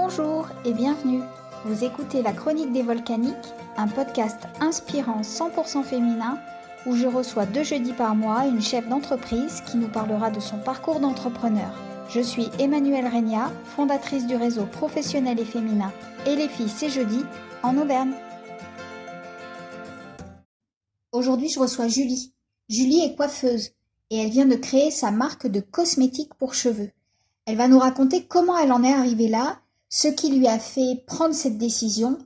Bonjour et bienvenue. Vous écoutez La Chronique des Volcaniques, un podcast inspirant 100% féminin où je reçois 2 jeudis par mois une chef d'entreprise qui nous parlera de son parcours d'entrepreneur. Je suis Emmanuelle Regna, fondatrice du réseau professionnel et féminin Et les filles c'est jeudi en Auvergne. Aujourd'hui, je reçois Julie. Julie est coiffeuse et elle vient de créer sa marque de cosmétiques pour cheveux. Elle va nous raconter comment elle en est arrivée là, ce qui lui a fait prendre cette décision.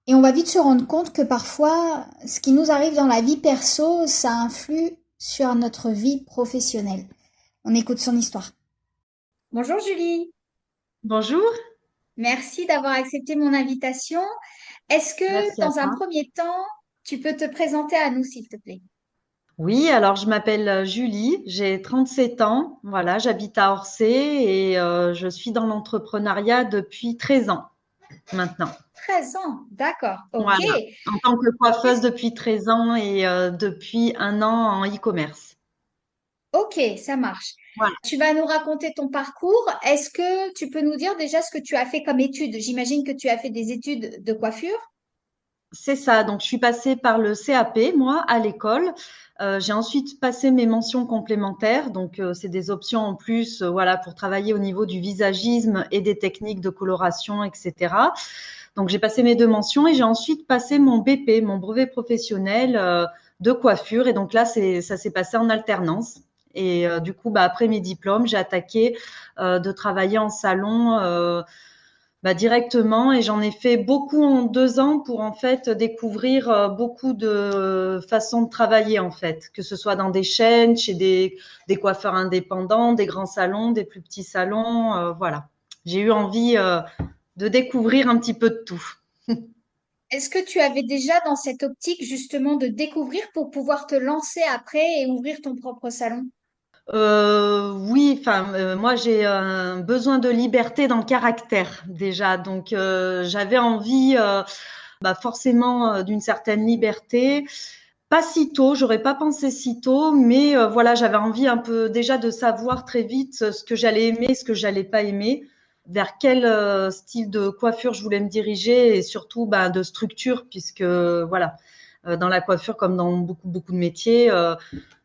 Et on va vite se rendre compte que parfois, ce qui nous arrive dans la vie perso, ça influe sur notre vie professionnelle. On écoute son histoire. Bonjour Julie, Bonjour, merci d'avoir accepté mon invitation. Est-ce que merci à dans un toi. premier temps, tu peux te présenter à nous s'il te plaît? Oui, alors je m'appelle Julie, j'ai 37 ans, voilà, j'habite à Orsay et je suis dans l'entrepreneuriat depuis 13 ans maintenant. 13 ans, d'accord, ok. Voilà, en tant que coiffeuse depuis 13 ans et depuis un an en e-commerce. Ok, ça marche. Voilà, Tu vas nous raconter ton parcours. Est-ce que tu peux nous dire déjà ce que tu as fait comme études? J'imagine que tu as fait des études de coiffure. c'est ça. Donc je suis passée par le CAP, moi, à l'école. J'ai ensuite passé mes mentions complémentaires, donc c'est des options en plus, voilà, pour travailler au niveau du visagisme et des techniques de coloration, etc. Donc j'ai passé mes 2 mentions et j'ai ensuite passé mon BP, mon brevet professionnel de coiffure. Et donc là, ça s'est passé en alternance. Et du coup, après mes diplômes, j'ai attaqué de travailler en salon directement. Et j'en ai fait beaucoup en 2 ans pour en fait découvrir beaucoup de façons de travailler en fait, que ce soit dans des chaînes, chez des coiffeurs indépendants, des grands salons, des plus petits salons. Voilà. J'ai eu envie de découvrir un petit peu de tout. Est-ce que tu avais déjà dans cette optique justement de découvrir pour pouvoir te lancer après et ouvrir ton propre salon? Oui, enfin, moi j'ai un besoin de liberté dans le caractère déjà, donc j'avais envie, forcément, d'une certaine liberté. Pas si tôt, j'aurais pas pensé si tôt, mais voilà, j'avais envie un peu déjà de savoir très vite ce que j'allais aimer, ce que j'allais pas aimer, vers quel, style de coiffure je voulais me diriger et surtout, de structure puisque voilà, dans la coiffure comme dans beaucoup de métiers,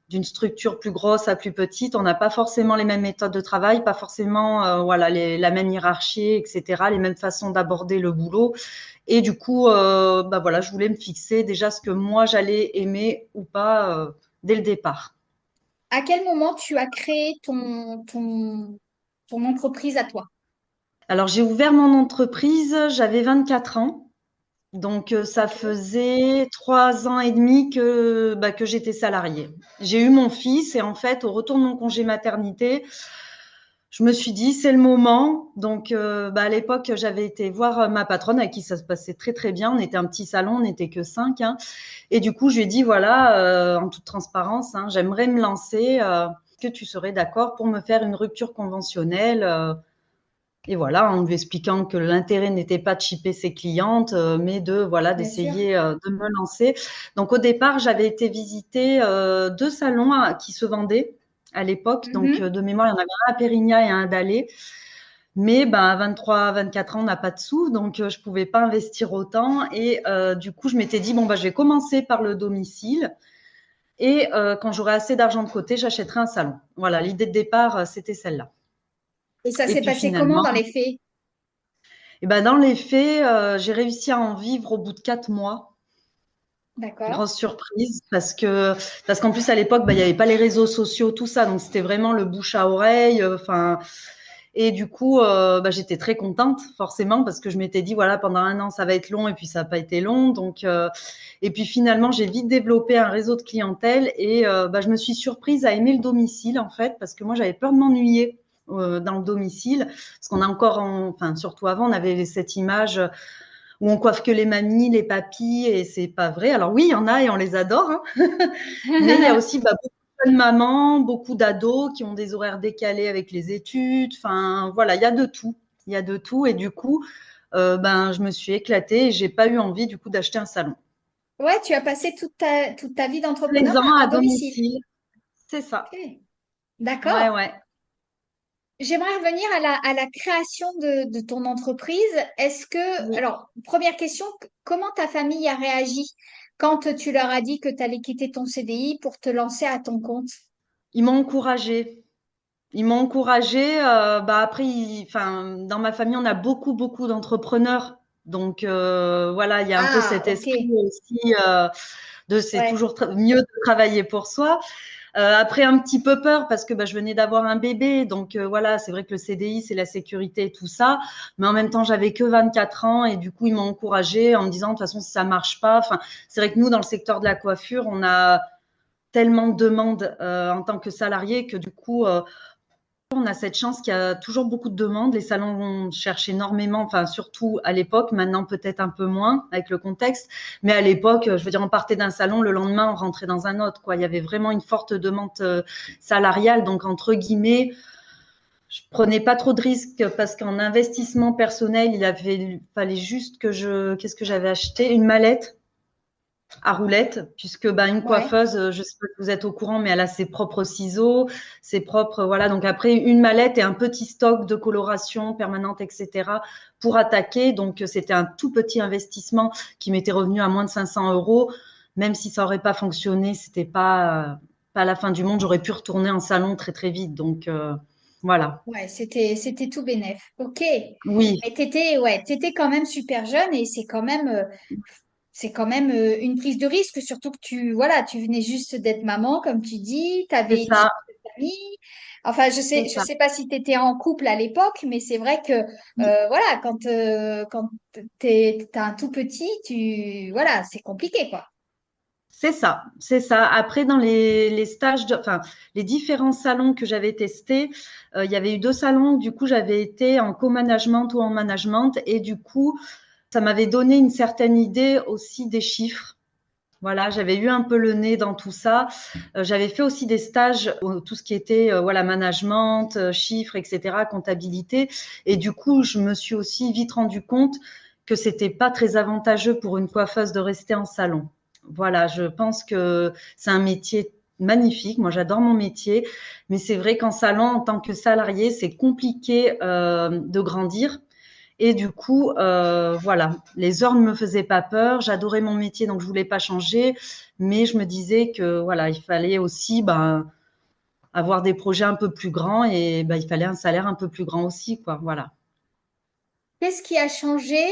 d'une structure plus grosse à plus petite, on n'a pas forcément les mêmes méthodes de travail, pas forcément voilà la même hiérarchie, etc., les mêmes façons d'aborder le boulot. Et du coup, voilà, je voulais me fixer déjà ce que moi j'allais aimer ou pas dès le départ. À quel moment tu as créé ton entreprise à toi? Alors j'ai ouvert mon entreprise, j'avais 24 ans. Donc, ça Ok. faisait 3 ans et demi que j'étais salariée. J'ai eu mon fils et en fait, au retour de mon congé maternité, je me suis dit: «C'est le moment». Donc, à l'époque, j'avais été voir, ma patronne avec qui ça se passait très, très bien. On était un petit salon, on n'était que 5, hein, et du coup, je lui ai dit: «Voilà, en toute transparence, hein, j'aimerais me lancer, est-ce que tu serais d'accord pour me faire une rupture conventionnelle?» Et voilà, en lui expliquant que l'intérêt n'était pas de chipper ses clientes, mais de voilà, Bien sûr. d'essayer de me lancer. Donc au départ, j'avais été visiter 2 salons qui se vendaient à l'époque. Donc Mhm. de mémoire, il y en avait un à Périgna et un à Dallé. Mais à 23, 24 ans, on n'a pas de sous, donc je pouvais pas investir autant. Et du coup, je m'étais dit bon je vais commencer par le domicile. Et quand j'aurai assez d'argent de côté, j'achèterai un salon. Voilà, l'idée de départ, c'était celle-là. Et ça Et s'est puis passé comment finalement, dans les faits? dans les faits, j'ai réussi à en vivre au bout de 4 mois. D'accord. Grosse surprise parce qu'en plus à l'époque, il y avait pas les réseaux sociaux, tout ça, donc c'était vraiment le bouche à oreille, enfin et du coup, j'étais très contente forcément parce que je m'étais dit: «Voilà, pendant un an, ça va être long» et puis ça a pas été long donc et puis finalement, j'ai vite développé un réseau de clientèle et je me suis surprise à aimer le domicile en fait parce que moi, j'avais peur de m'ennuyer, dans le domicile parce qu'on a encore enfin surtout avant, on avait cette image, où on coiffe que les mamies, les papis, et c'est pas vrai. Alors oui, il y en a et on les adore, hein. Mais il y a aussi beaucoup de jeunes mamans, beaucoup d'ados qui ont des horaires décalés avec les études. Enfin, voilà, il y a de tout. Il y a de tout. Et du coup, je me suis éclatée et j'ai pas eu envie du coup d'acheter un salon. Ouais, tu as passé toute ta vie d'entrepreneur 13 ans à à domicile. domicile, c'est ça. Ok. Ouais, D'accord. ouais. J'aimerais revenir à la création de ton entreprise. Oui. Alors, première question, comment ta famille a réagi quand tu leur as dit que tu allais quitter ton CDI pour te lancer à ton compte? Ils m'ont encouragée. Ils m'ont encouragée. Bah après, enfin, dans ma famille, on a beaucoup, beaucoup d'entrepreneurs. Donc voilà, il y a un peu Ah, cet ok. esprit aussi de c'est Ouais, toujours mieux de travailler pour soi. Après, un petit peu peur parce que bah, je venais d'avoir un bébé. Donc voilà, c'est vrai que le CDI, c'est la sécurité et tout ça. Mais en même temps, j'avais que 24 ans et du coup, ils m'ont encouragée en me disant, de toute façon, si ça marche pas, enfin, c'est vrai que nous, dans le secteur de la coiffure, on a tellement de demandes en tant que salarié que du coup, on a cette chance qu'il y a toujours beaucoup de demandes. Les salons cherchent énormément, enfin surtout à l'époque, maintenant peut-être un peu moins avec le contexte, mais à l'époque, je veux dire, on partait d'un salon, le lendemain on rentrait dans un autre, quoi. Il y avait vraiment une forte demande salariale, donc entre guillemets, je prenais pas trop de risques parce qu'en investissement personnel, fallait juste que qu'est-ce que j'avais acheté? Une mallette à roulettes, puisque bah, une ouais, coiffeuse, je sais pas si vous êtes au courant, mais elle a ses propres ciseaux, ses propres, voilà. Donc après, une mallette et un petit stock de coloration permanente, etc. pour attaquer. Donc c'était un tout petit investissement qui m'était revenu à moins de 500 euros. Même si ça aurait pas fonctionné, c'était pas la fin du monde. J'aurais pu retourner en salon très très vite. Donc voilà. ouais, c'était tout bénef. Ok. Oui, Mais t'étais quand même super jeune et c'est quand même une prise de risque, surtout que voilà, tu venais juste d'être maman, comme tu dis, tu c'est avais une ça, charge de famille. Enfin, c'est je ça. sais pas si tu étais en couple à l'époque, mais c'est vrai que, voilà, quand t'as un tout petit, voilà, c'est compliqué, quoi. C'est ça, c'est ça. Après, dans les stages, enfin, les différents salons que j'avais testés, il y avait eu deux salons où, du coup, j'avais été en co-management ou en management. Et du coup, ça m'avait donné une certaine idée aussi des chiffres. Voilà, j'avais eu un peu le nez dans tout ça. J'avais fait aussi des stages, tout ce qui était voilà management, chiffres, etc., comptabilité. Et du coup, je me suis aussi vite rendu compte que c'était pas très avantageux pour une coiffeuse de rester en salon. Voilà, je pense que c'est un métier magnifique. Moi, j'adore mon métier, mais c'est vrai qu'en salon, en tant que salarié, c'est compliqué de grandir. Et du coup, voilà, les heures ne me faisaient pas peur. J'adorais mon métier, donc je voulais pas changer. Mais je me disais que voilà, il fallait aussi ben, avoir des projets un peu plus grands et ben, il fallait un salaire un peu plus grand aussi, quoi. Voilà. Qu'est-ce qui a changé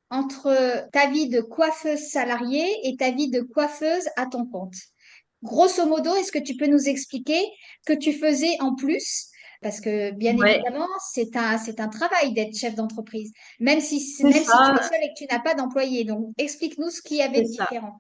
entre ta vie de coiffeuse salariée et ta vie de coiffeuse à ton compte? Grosso modo, est-ce que tu peux nous expliquer ce que tu faisais en plus? Parce que bien Ouais, évidemment, c'est un travail d'être chef d'entreprise, c'est même si tu es ça, seule et que tu n'as pas d'employés. Donc, explique-nous ce qu'il y avait c'est de ça. différent.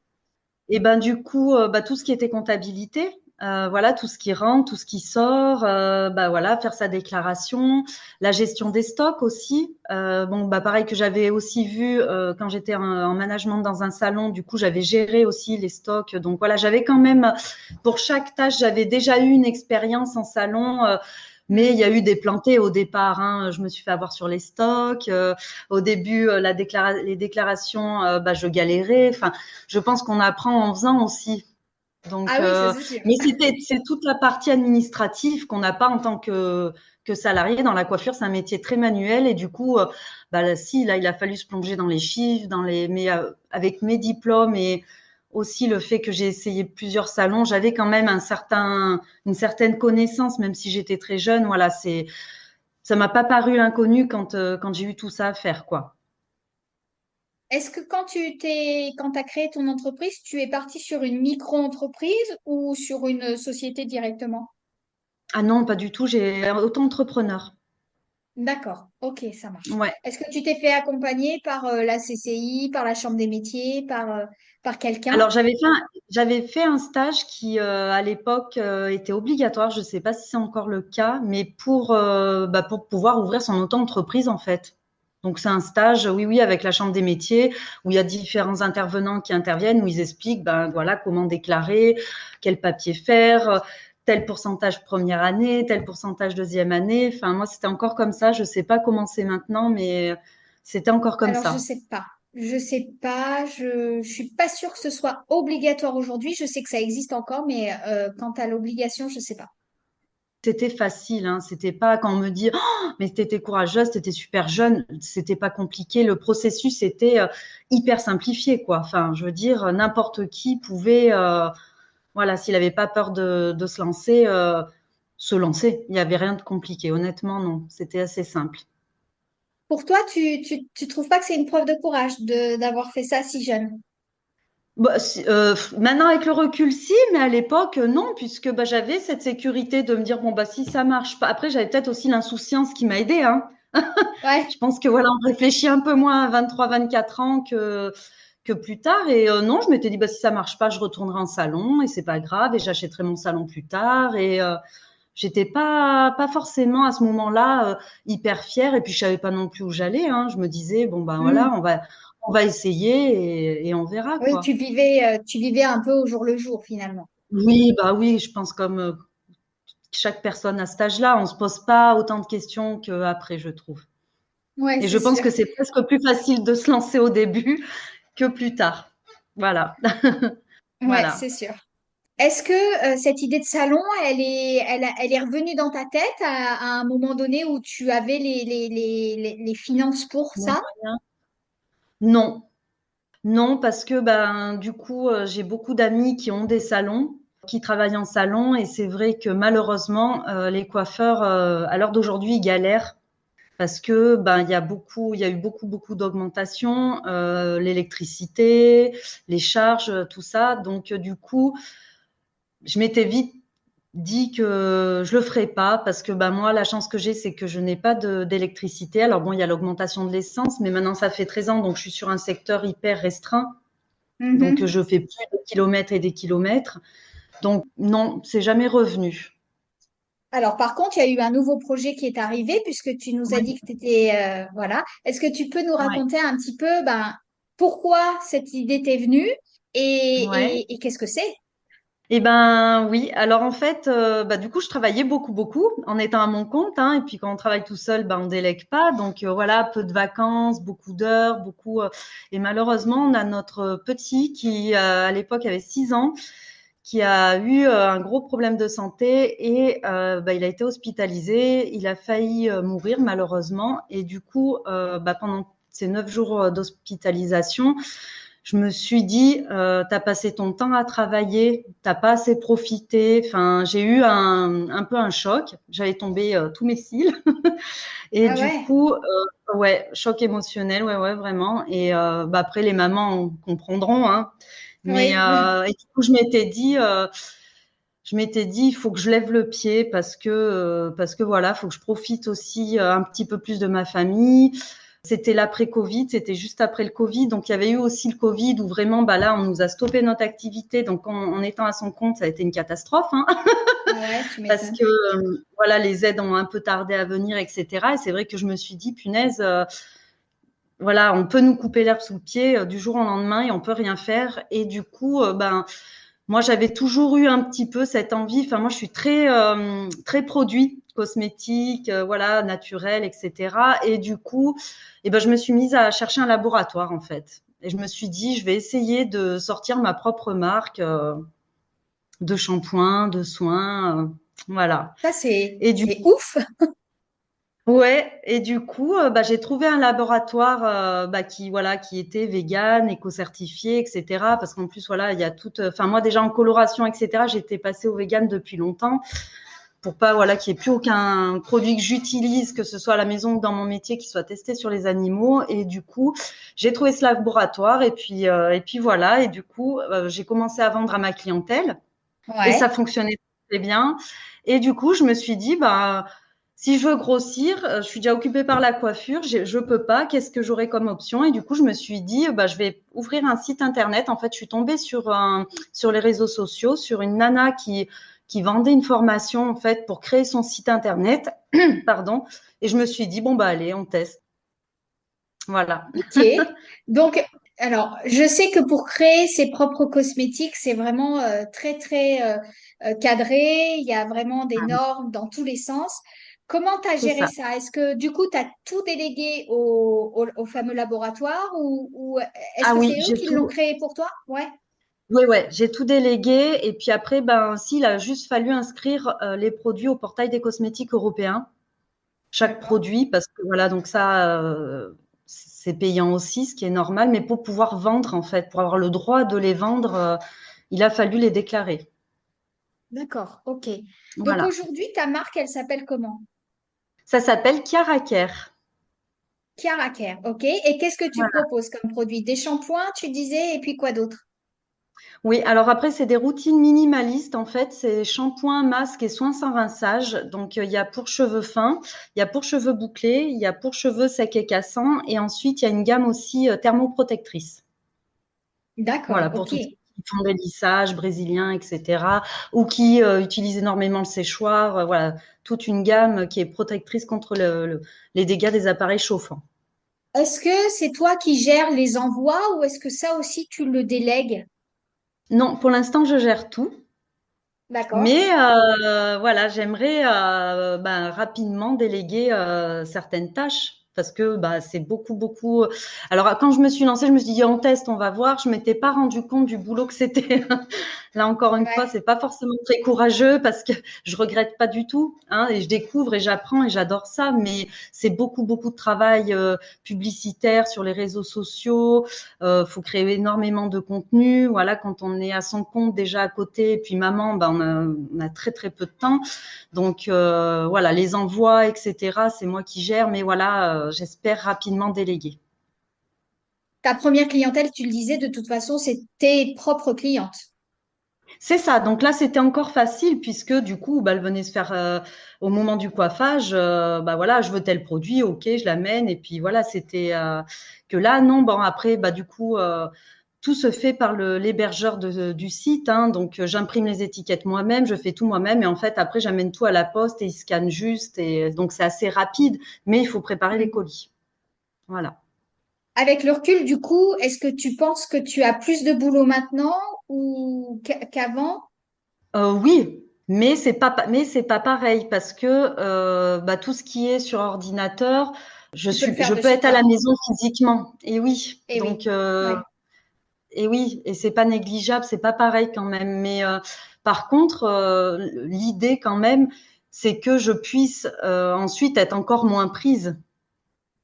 Et ben du coup, bah, tout ce qui était comptabilité, voilà, tout ce qui rentre, tout ce qui sort, bah voilà, faire sa déclaration, la gestion des stocks aussi. Bon, bah pareil que j'avais aussi vu quand j'étais en management dans un salon. Du coup, j'avais géré aussi les stocks. Donc voilà, j'avais quand même pour chaque tâche, j'avais déjà eu une expérience en salon. Mais il y Hmm. a eu des plantés au départ. Hein. Je me suis fait avoir sur les stocks. Au début, les déclarations, bah, je galérais. Enfin, je pense qu'on apprend en faisant aussi. Donc, Ah oui, ça c'est sûr. mais c'est toute la partie administrative qu'on n'a pas en tant que salarié. Dans la coiffure, c'est un métier très manuel et du coup, bah là, si là, il a fallu se plonger dans les chiffres, mais avec mes diplômes et aussi le fait que j'ai essayé plusieurs salons, j'avais quand même une certaine connaissance, même si j'étais très jeune. Voilà, ça m'a pas paru inconnu quand j'ai eu tout ça à faire, quoi. Est-ce que quand tu as créé ton entreprise, tu es parti sur une micro-entreprise ou sur une société directement? Ah non, pas du tout. J'ai auto-entrepreneur. D'accord, ok, ça marche. Ouais. Est-ce que tu t'es fait accompagner par la CCI, par la Chambre des métiers, par quelqu'un? Alors j'avais fait un stage qui à l'époque était obligatoire. Je ne sais pas si c'est encore le cas, mais bah, pour pouvoir ouvrir son auto-entreprise en fait. Donc c'est un stage, oui, oui, avec la Chambre des métiers, où il y a différents intervenants qui interviennent, où ils expliquent, ben voilà, comment déclarer, quel papier faire, tel pourcentage première année, tel pourcentage deuxième année. Enfin moi c'était encore comme ça. Je ne sais pas comment c'est maintenant, mais c'était encore comme Alors, je ça. sais pas. Je sais pas. Je suis pas sûre que ce soit obligatoire aujourd'hui. Je sais que ça existe encore, mais quant à l'obligation, je sais pas. c'était facile, hein. C'était pas quand on me dit oh, mais t'étais courageuse, t'étais super jeune, c'était pas compliqué. Le processus était hyper simplifié, quoi. Enfin, je veux dire, n'importe qui pouvait, voilà, s'il avait pas peur de se lancer. Il n'y avait rien de compliqué. Honnêtement, non. C'était assez simple. Pour toi, tu trouves pas que c'est une preuve de courage d'avoir fait ça si jeune? Bah, maintenant, avec le recul, si, mais à l'époque, non, puisque bah, j'avais cette sécurité de me dire, bon, bah, si ça marche pas. Après, j'avais peut-être aussi l'insouciance qui m'a aidée, hein. Ouais. Je pense que voilà, on réfléchit un peu moins à 23, 24 ans que plus tard. Et non, je m'étais dit, bah, si ça marche pas, je retournerai en salon et c'est pas grave et j'achèterai mon salon plus tard. Et j'étais pas forcément à ce moment-là hyper fière. Et puis, je savais pas non plus où j'allais, hein. Je me disais, bon, ben voilà, Hmm. on va essayer et on verra, Oui, quoi. tu vivais un peu au jour le jour finalement. Oui, bah oui, je pense comme chaque personne à cet âge-là, on se pose pas autant de questions qu'après, je trouve. Ouais, Et je c'est pense sûr. que c'est presque plus facile de se lancer au début que plus tard. Voilà. Ouais, Voilà. c'est sûr. Est-ce que cette idée de salon, elle est revenue dans ta tête à un moment donné où tu avais les finances pour Les ça? moyens? Non. Non, parce que ben, du coup, j'ai beaucoup d'amis qui ont des salons, qui travaillent en salon, et c'est vrai que malheureusement, les coiffeurs, à l'heure d'aujourd'hui, ils galèrent parce que ben il y a eu beaucoup d'augmentation, l'électricité, les charges, tout ça. Donc du coup, je m'étais vite dit que je le ferais pas parce que ben moi la chance que j'ai c'est que je n'ai pas d'électricité. Alors bon, il y a l'augmentation de l'essence, mais maintenant ça fait 13 ans donc je suis sur un secteur hyper restreint. Donc Mhm. je fais plus de kilomètres et des kilomètres. Donc non, c'est jamais revenu. Alors, par contre, il y a eu un nouveau projet qui est arrivé puisque tu nous as dit Oui, que tu étais, voilà. Est-ce que tu peux nous ouais, raconter un petit peu, ben, pourquoi cette idée t'est venue ouais. et qu'est-ce que c'est? Eh ben oui. Alors en fait, bah, du coup, je travaillais beaucoup en étant à mon compte, hein. Et puis quand on travaille tout seul, bah, on délègue pas. Donc voilà, peu de vacances, beaucoup d'heures, beaucoup. Et malheureusement, on a notre petit qui à l'époque avait 6 ans, qui a eu un gros problème de santé et bah, il a été hospitalisé. Il a failli mourir malheureusement. Et du coup, bah, pendant ces 9 jours d'hospitalisation, je me suis dit, t'as passé ton temps à travailler, t'as pas assez profité. Enfin, j'ai eu un peu un choc. J'avais tombé tous mes cils. Et Ah du ouais, coup, ouais, choc émotionnel, ouais, ouais, vraiment. Et bah, après, les mamans comprendront, hein. Mais oui. et du coup, je m'étais dit, il faut que je lève le pied parce que voilà, il faut que je profite aussi un petit peu plus de ma famille. C'était l'après-Covid, c'était juste après le Covid. Donc, il y avait eu aussi le Covid où vraiment, bah là, on nous a stoppé notre activité. Donc, en étant à son compte, ça a été une catastrophe, hein, Ah ouais, tu parce m'étonnes. que, voilà, les aides ont un peu tardé à venir, etc. Et c'est vrai que je me suis dit, punaise, voilà, on peut nous couper l'herbe sous le pied du jour au lendemain et on peut rien faire. Et du coup, ben, moi, j'avais toujours eu un petit peu cette envie. Enfin, moi, je suis très produit cosmétique, voilà, naturel, etc. Et du coup, eh ben, je me suis mise à chercher un laboratoire en fait. Et je me suis dit, je vais essayer de sortir ma propre marque de shampoing, de soins, voilà. Ça, Et du c'est ouf. Ouais, et du coup, bah, j'ai trouvé un laboratoire bah, qui voilà qui était vegan, éco-certifié, etc. Parce qu'en plus voilà, il y a toute, enfin moi déjà en coloration, etc. J'étais passée au vegan depuis longtemps pour pas voilà qu'il y ait plus aucun produit que j'utilise, que ce soit à la maison ou dans mon métier, qui soit testé sur les animaux. Et du coup, j'ai trouvé ce laboratoire et puis voilà. Et du coup, j'ai commencé à vendre à ma clientèle et ça Ouais. fonctionnait très bien. Et du coup, je me suis dit, bah, si je veux grossir, je suis déjà occupée par la coiffure, je peux pas, qu'est-ce que j'aurais comme option? Et du coup, je me suis dit, bah, je vais ouvrir un site internet. En fait, je suis tombée sur les réseaux sociaux, sur une nana qui vendait une formation, en fait, pour créer son site internet. Pardon. Et je me suis dit, bon, bah, allez, on teste. Voilà. Ok. Donc, alors, je sais que pour créer ses propres cosmétiques, c'est vraiment très cadré. Il y a vraiment des normes dans tous les sens. Comment tu as C'est géré ça. ça? Est-ce que du coup, tu as tout délégué au fameux laboratoire ou est-ce Ah que oui, c'est eux j'ai qui l'ont tout. créé pour toi? Ouais. Oui, ouais, j'ai tout délégué et puis après, ben, si, il a juste fallu inscrire les produits au portail des cosmétiques européens, chaque D'accord. produit, parce que voilà, donc ça, c'est payant aussi, ce qui est normal, mais pour pouvoir vendre, en fait, pour avoir le droit de les vendre, il a fallu les déclarer. D'accord, ok. Donc Voilà. aujourd'hui, ta marque, elle s'appelle comment? Ça s'appelle Chiara Care. Chiara Care, ok. Et qu'est-ce que tu Voilà. proposes comme produit? Des shampoings, tu disais, et puis quoi d'autre? Oui, alors après, c'est des routines minimalistes, en fait. C'est shampoing, masque et soins sans rinçage. Donc, il y a pour cheveux fins, il y a pour cheveux bouclés, il y a pour cheveux secs et cassants. Et ensuite, il y a une gamme aussi thermoprotectrice. D'accord, Voilà, pour ok. tous ceux qui font des lissages brésiliens, etc. Ou qui utilisent énormément le séchoir. Voilà, toute une gamme qui est protectrice contre les dégâts des appareils chauffants. Est-ce que c'est toi qui gères les envois ou est-ce que ça aussi tu le délègues? Non, pour l'instant, je gère tout. D'accord. Mais voilà, j'aimerais ben, rapidement déléguer certaines tâches parce que bah, c'est beaucoup, beaucoup. Alors, quand je me suis lancée, je me suis dit, on teste, on va voir. Je m'étais pas rendu compte du boulot que c'était. Là, encore une fois, Ouais. c'est pas forcément très courageux parce que je regrette pas du tout, hein, et je découvre et j'apprends et j'adore ça. Mais c'est beaucoup, beaucoup de travail publicitaire sur les réseaux sociaux. Faut créer énormément de contenu. Voilà, quand on est à son compte déjà à côté, et puis maman, ben on a très très peu de temps. Donc voilà, les envois, etc. C'est moi qui gère, mais voilà, j'espère rapidement déléguer. Ta première clientèle, tu le disais, de toute façon, c'est tes propres clientes. C'est ça. Donc là, c'était encore facile puisque du coup, bah, elle venait se faire au moment du coiffage. Bah voilà, je veux tel produit, ok, je l'amène. Et puis voilà, c'était que là, non. Bon, après, bah du coup, tout se fait par l'hébergeur du site. Hein, donc j'imprime les étiquettes moi-même, je fais tout moi-même. Et en fait, après, j'amène tout à la poste et ils scannent juste. Et donc c'est assez rapide, mais il faut préparer les Mm. colis. Voilà. Avec le recul, du coup, est-ce que tu penses que tu as plus de boulot maintenant ou qu'avant? Oui, mais c'est pas pareil parce que bah, tout ce qui est sur ordinateur, Tu peux le faire je de peux chez être à la toi. maison physiquement. Et oui, Eh donc oui. Ouais. et oui, et c'est pas négligeable, c'est pas pareil quand même. Mais par contre, l'idée quand même, c'est que je puisse ensuite être encore moins prise.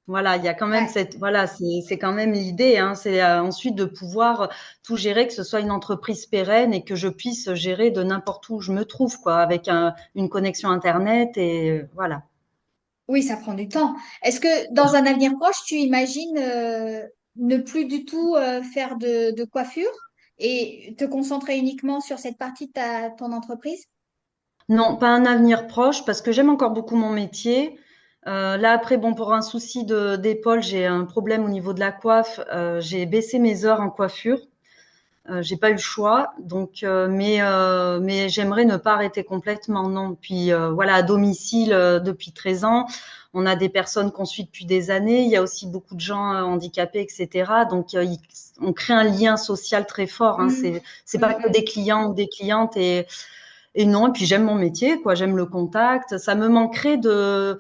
Voilà, il y a quand même Ouais. cette, voilà, c'est quand même l'idée, hein, c'est ensuite de pouvoir tout gérer, que ce soit une entreprise pérenne et que je puisse gérer de n'importe où je me trouve, quoi, avec une connexion Internet et voilà. Oui, ça prend du temps. Est-ce que dans un avenir proche, tu imagines ne plus du tout faire de coiffure et te concentrer uniquement sur cette partie de ton entreprise? Non, pas un avenir proche parce que j'aime encore beaucoup mon métier. Là après, bon, pour un souci d'épaule, j'ai un problème au niveau de la coiffe. J'ai baissé mes heures en coiffure. J'ai pas eu le choix, donc mais j'aimerais ne pas arrêter complètement, non. Puis voilà, à domicile depuis 13 ans, on a des personnes qu'on suit depuis des années. Il y a aussi beaucoup de gens handicapés, etc. Donc on crée un lien social très fort. Hein. Mm, C'est pas mm, que mm. des clients ou des clientes et non. Et puis j'aime mon métier, quoi. J'aime le contact. Ça me manquerait de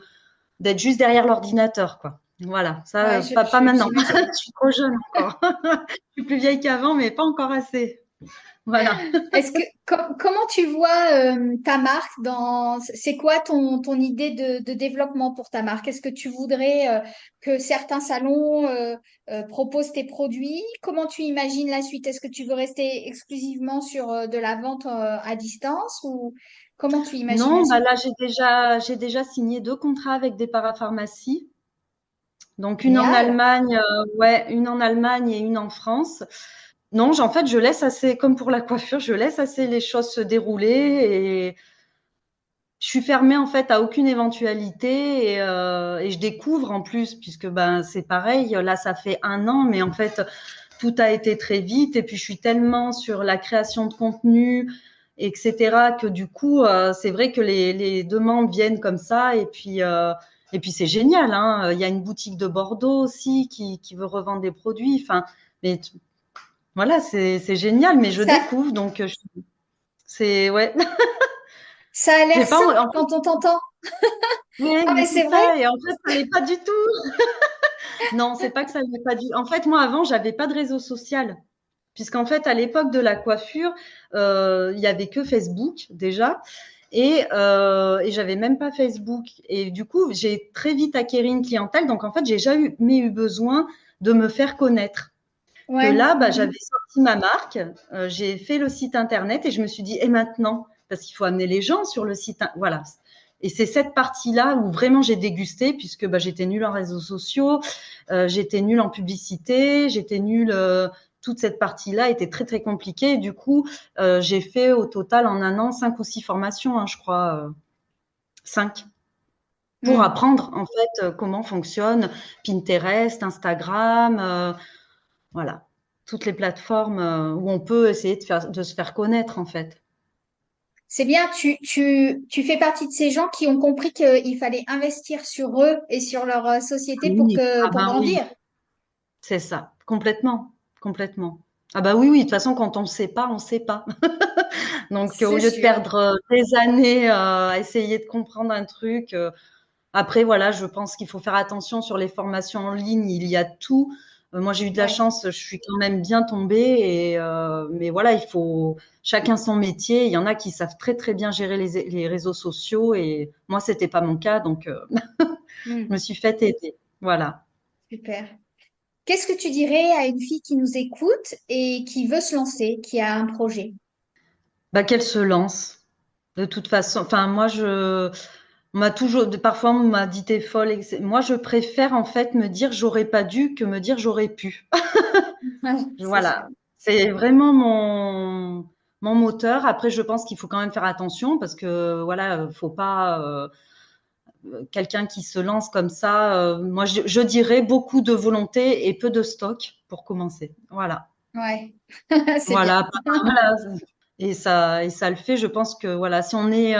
d'être juste derrière l'ordinateur, quoi. Voilà, ça, Ouais, pas maintenant. j'imagine. Je suis trop jeune encore. Je suis plus vieille qu'avant, mais pas encore assez. Voilà. Est-ce que comment tu vois ta marque c'est quoi ton idée de développement pour ta marque? Est-ce que tu voudrais que certains salons proposent tes produits? Comment tu imagines la suite? Est-ce que tu veux rester exclusivement sur de la vente à distance ou comment tu imagines la Non, bah suite? là, j'ai déjà signé 2 contrats avec des parapharmacies. Donc une en Génial. Allemagne, ouais, une en Allemagne et une en France. Non, en fait, je laisse assez, comme pour la coiffure, je laisse assez les choses se dérouler et je suis fermée en fait à aucune éventualité et je découvre en plus puisque ben c'est pareil. Là, ça fait 1 an, mais en fait tout a été très vite et puis je suis tellement sur la création de contenu, etc. que du coup c'est vrai que les demandes viennent comme ça et puis c'est génial. Hein. Il y a une boutique de Bordeaux aussi qui veut revendre des produits. Enfin, mais voilà, c'est génial. Mais je Ça, découvre donc c'est ouais. ça a l'air J'ai pas simple en fait, quand on t'entend. ouais, Ah mais mais c'est c'est vrai. ça. Et en fait, ça n'est pas du tout. Non, c'est pas que ça l'est pas du. En fait, moi avant, j'avais pas de réseau social. Puisqu'en fait, à l'époque de la coiffure, il y avait que Facebook déjà. Et j'avais même pas Facebook. Et du coup, j'ai très vite acquéri une clientèle. Donc, en fait, j'ai jamais eu besoin de me faire connaître. Que Ouais. là, j'avais sorti ma marque, j'ai fait le site internet et je me suis dit, et maintenant? Parce qu'il faut amener les gens sur le site. Voilà. Et c'est cette partie-là où vraiment j'ai dégusté, puisque j'étais nulle en réseaux sociaux, j'étais nulle en publicité, j'étais nulle. Toute cette partie-là était très très compliquée. Et du coup, j'ai fait au total en un an 5 ou 6 formations, hein, je crois, 5, pour Mm. apprendre en fait comment fonctionne Pinterest, Instagram, voilà, toutes les plateformes où on peut essayer de se faire connaître en fait. C'est bien, tu fais partie de ces gens qui ont compris qu'il fallait investir sur eux et sur leur société Oui, pour oui, grandir. c'est ça, complètement, complètement. Ah bah oui, oui, de toute façon, quand on ne sait pas, on ne sait pas. Donc, au C'est lieu de sûr. perdre des années à essayer de comprendre un truc, après, voilà, je pense qu'il faut faire attention sur les formations en ligne. Il y a tout. Moi, j'ai eu de la Ouais. chance, je suis quand même bien tombée. Mais voilà, il faut chacun son métier. Il y en a qui savent très très bien gérer les réseaux sociaux et moi, c'était pas mon cas, donc je Mm. me suis fait aider. Voilà. Super. Qu'est-ce que tu dirais à une fille qui nous écoute et qui veut se lancer, qui a un projet? Qu'elle se lance. De toute façon, enfin, moi, on m'a toujours, parfois, on m'a dit t'es folle. Moi, je préfère en fait me dire j'aurais pas dû que me dire j'aurais pu. Ouais, c'est sûr. Voilà, c'est vraiment mon moteur. Après, je pense qu'il faut quand même faire attention parce que voilà, faut pas quelqu'un qui se lance comme ça. Moi, je dirais beaucoup de volonté et peu de stock pour commencer. Voilà, Ouais, c'est bien. voilà, voilà. Et ça le fait. Je pense que voilà, si on est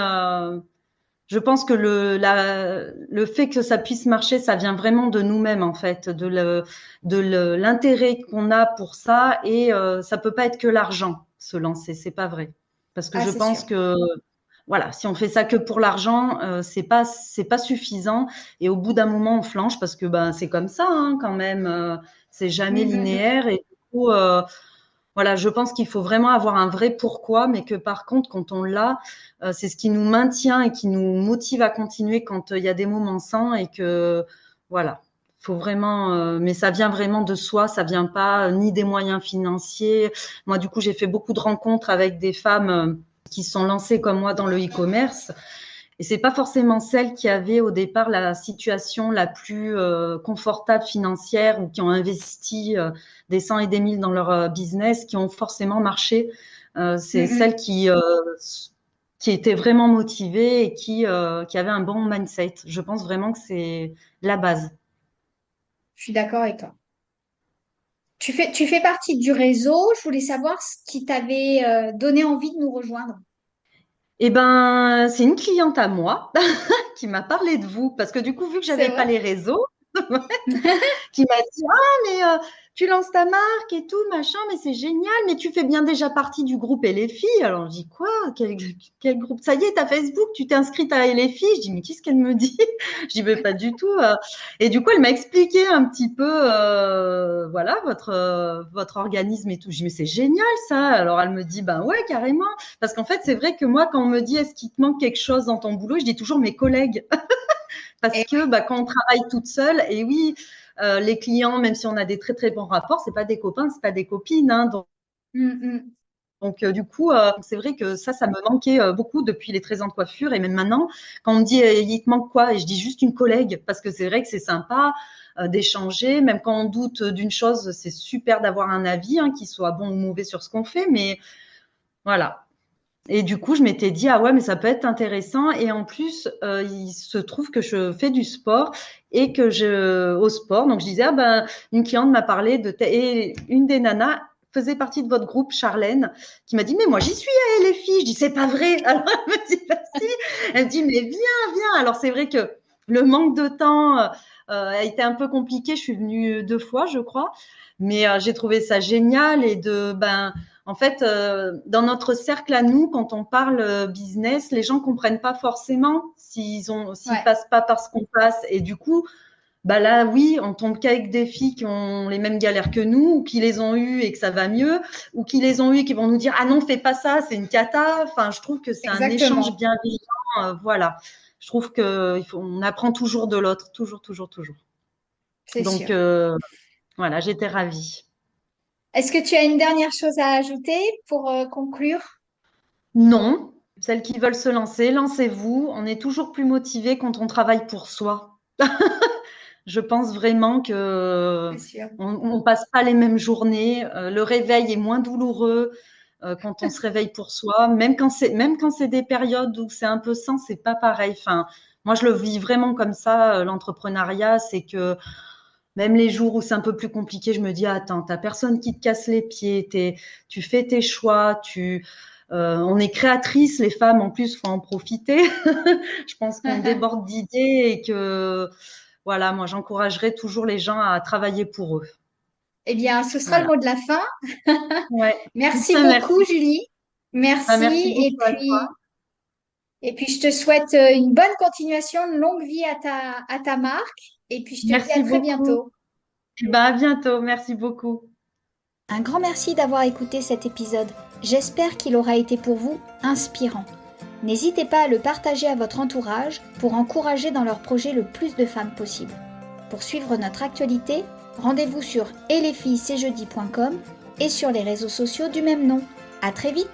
je pense que le fait que ça puisse marcher, ça vient vraiment de nous-mêmes en fait, l'intérêt qu'on a pour ça et ça peut pas être que l'argent se lancer, c'est pas vrai. Parce que Ah, je c'est sûr. pense que voilà, si on fait ça que pour l'argent, c'est pas suffisant et au bout d'un moment on flanche parce que c'est comme ça hein, quand même, c'est jamais Mm, mm, mm. linéaire et du coup voilà, je pense qu'il faut vraiment avoir un vrai pourquoi, mais que par contre, quand on l'a, c'est ce qui nous maintient et qui nous motive à continuer quand il y a des moments sans et que voilà, faut vraiment. Mais ça vient vraiment de soi, ça vient pas ni des moyens financiers. Moi, du coup, j'ai fait beaucoup de rencontres avec des femmes qui sont lancées comme moi dans le e-commerce. Et c'est pas forcément celles qui avaient au départ la situation la plus confortable financière ou qui ont investi des cents et des mille dans leur business qui ont forcément marché. Mm, C'est celles mm. qui étaient vraiment motivées et qui avaient un bon mindset. Je pense vraiment que c'est la base. Je suis d'accord avec toi. Tu fais partie du réseau. Je voulais savoir ce qui t'avait donné envie de nous rejoindre. Eh ben, c'est une cliente à moi qui m'a parlé de vous parce que du coup, vu que C'est j'avais pas vrai? les réseaux, qui m'a dit mais tu lances ta marque et tout, machin, mais c'est génial, mais tu fais bien déjà partie du groupe et les filles. Alors je dis quoi quel groupe? Ça y est, t'as Facebook, tu t'es inscrite à et les filles. Je dis mais qu'est-ce qu'elle me dit? Je dis mais pas du tout. Et du coup, elle m'a expliqué un petit peu, voilà, votre organisme et tout. Je dis mais c'est génial ça. Alors elle me dit ben ouais carrément, parce qu'en fait c'est vrai que moi quand on me dit est-ce qu'il te manque quelque chose dans ton boulot, je dis toujours mes collègues. Parce Eh que quand on travaille toute seule, et oui, les clients, même si on a des très très bons rapports, c'est pas des copains, c'est pas des copines. Hein, oui. Mm, mm. donc, du coup, c'est vrai que ça me manquait beaucoup depuis les 13 ans de coiffure et même maintenant, quand on me dit il te manque quoi, et je dis juste une collègue, parce que c'est vrai que c'est sympa d'échanger, même quand on doute d'une chose, c'est super d'avoir un avis, hein, qui soit bon ou mauvais sur ce qu'on fait, mais voilà. Et du coup, je m'étais dit, ah ouais, mais ça peut être intéressant. Et en plus, il se trouve que je fais du sport et que au sport. Donc, je disais, ah ben, une cliente m'a parlé et une des nanas faisait partie de votre groupe, Charlène, qui m'a dit, mais moi, j'y suis, les filles. Je dis, c'est pas vrai. Alors, elle me dit, bah si. Elle me dit, mais viens, viens. Alors, c'est vrai que le manque de temps a été un peu compliqué. Je suis venue 2 fois, je crois. Mais j'ai trouvé ça génial et en fait, dans notre cercle à nous, quand on parle business, les gens comprennent pas forcément s'ils Ouais. passent pas par ce qu'on passe. Et du coup, bah là, oui, on tombe qu'avec des filles qui ont les mêmes galères que nous, ou qui les ont eues et que ça va mieux, ou qui les ont eues et qui vont nous dire ah non, fais pas ça, c'est une cata. Enfin, je trouve que c'est un échange Exactement, bienveillant. Voilà, je trouve que on apprend toujours de l'autre, toujours, toujours, toujours. c'est Donc sûr. voilà, j'étais ravie. Est-ce que tu as une dernière chose à ajouter pour conclure? Non, celles qui veulent se lancer, lancez-vous. On est toujours plus motivé quand on travaille pour soi. Je pense vraiment que C'est sûr. on passe pas les mêmes journées. Le réveil est moins douloureux quand on se réveille pour soi. Même quand c'est des périodes où c'est un peu sans, c'est pas pareil. Enfin, moi je le vis vraiment comme ça. L'entrepreneuriat, c'est que même les jours où c'est un peu plus compliqué, je me dis attends, t'as personne qui te casse les pieds. Tu fais tes choix. On est créatrices, les femmes en plus, faut en profiter. Je pense qu'on déborde d'idées et que voilà, moi, j'encouragerais toujours les gens à travailler pour eux. Eh bien, ce sera le Voilà. mot de la fin. Ouais. Merci Merci. beaucoup, Julie. Ah, merci Merci. beaucoup à toi. Et puis, je te souhaite une bonne continuation, une longue vie à ta marque. Et puis, je te dis à Merci très beaucoup. bientôt. Eh ben, à bientôt. Merci beaucoup. Un grand merci d'avoir écouté cet épisode. J'espère qu'il aura été pour vous inspirant. N'hésitez pas à le partager à votre entourage pour encourager dans leur projet le plus de femmes possible. Pour suivre notre actualité, rendez-vous sur etlesfillescestjeudi.com et sur les réseaux sociaux du même nom. À très vite!